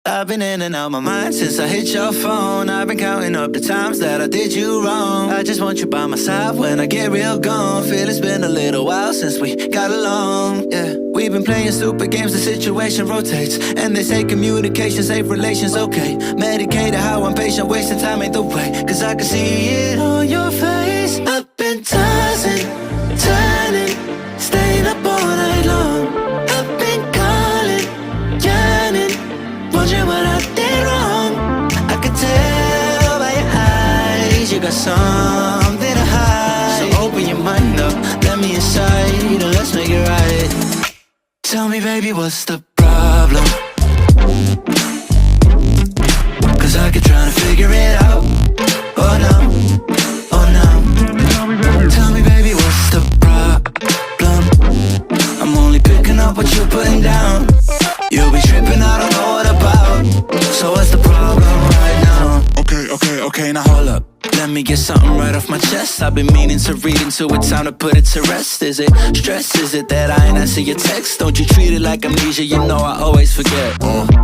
I've been in and out my mind since I hit your phone. I've been counting up the times that I did you wrong. I just want you by my side when I get real gone. Feel it's been a little while since we got along, yeah. We've been playing stupid games, the situation rotates. And they say communication, safe relations, okay. Medicated how I'm patient, wasting time ain't the way. Cause I can see it on your face. I've been tossing, turning, staying up all night long. I've been calling, yearning, wondering what I did wrong. I could tell by your eyes you got something to hide. So open your mind up, let me inside, and let's make it right. Tell me, baby, what's the problem? Cause I keep trying to figure it out. Oh no, oh no. Tell me, baby, what's the problem? I'm only picking up what you're putting down. You'll be tripping, I don't know what about. So what's the problem right now? Okay, now hold up. Let me get something right off my chest. I've been meaning to read into it, time to put it to rest. Is it stress? Is it that I ain't answer your text? Don't you treat it like amnesia, you know I always forget.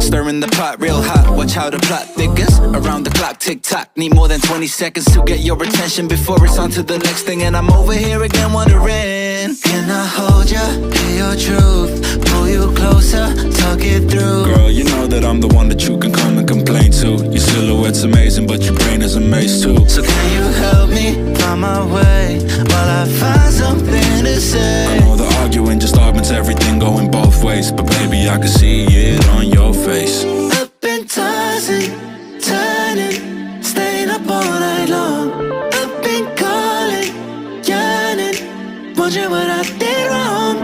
Stirring the pot real hot, watch how the plot thickens. Around the clock, tick-tock, need more than 20 seconds to get your attention before it's on to the next thing. And I'm over here again wondering, can I hold ya, hear your truth, pull you closer, talk it through? Girl, you know that I'm the one that you can come and complain to. Your silhouette's amazing, but your brain is a maze too. So can you help me find my way while I find something to say? I know the arguing just augments everything going both ways, but baby, I can see it on your face. I've been tossing, turning, staying up all night long. I've been calling, yearning, wondering what I did wrong.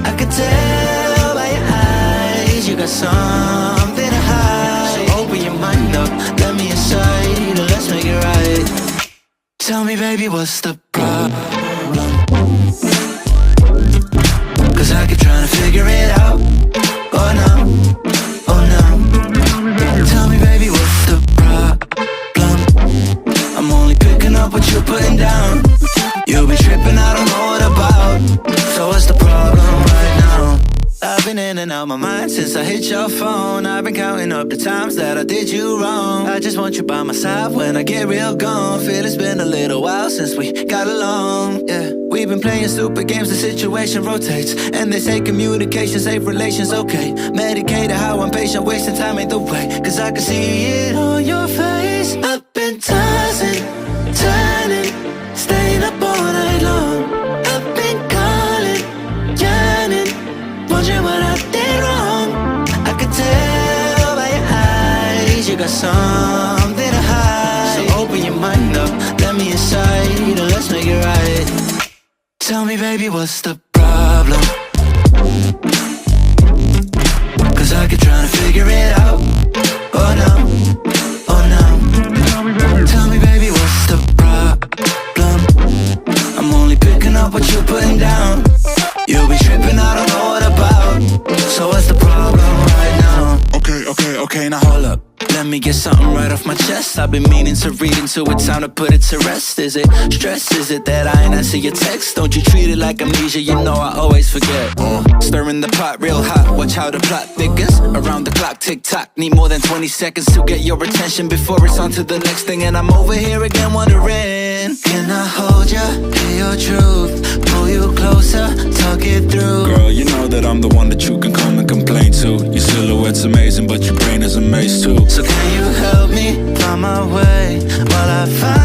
I could tell by your eyes you got something to hide. So open your mind up, let me inside, and let's make it right. Tell me, baby, what's the problem? Cause I keep trying to figure it out. Oh no, oh no. Tell me, baby, what's the problem? I'm only picking up what you're putting down. You'll be tripping, I don't know what about. So what's the problem right now? I've been in and out my mind since I hit your phone. I've been counting up the times that I did you wrong. I just want you by my side when I get real gone. Feel it's been a little while since we got along, yeah. We've been playing stupid games, the situation rotates. And they say communication, safe relations, okay. Medicated how I'm patient, wasting time ain't the way. Cause I can see it on your face. I've been tossing, turning, staying up all night long. I've been calling, yearning, wondering what I did wrong. I could tell by your eyes you got something to hide. So open your mind up, let me inside, and let's make it right. Tell me, baby, what's the problem? Cause I keep trying to figure it out. Oh no, oh no. Tell me, baby, what's the problem? I'm only picking up what you're putting down. You'll be tripping, I don't know what about. So what's the problem right now? Okay, now hold up. Let me get something right off my chest. I've been meaning to read into it, time to put it to rest. Is it stress? Is it that I ain't answer your text? Don't you treat it like amnesia, you know I always forget. Stirring the pot real hot, watch how the plot thickens. Around the clock, tick-tock, need more than 20 seconds to get your attention before it's on to the next thing. And I'm over here again wondering, can I hold ya, hear your truth, pull you closer, talk it through? Girl, you know that I'm the one that you can come and complain to. Your silhouette's amazing, but your brain is a maze too. So can you help me find my way while I find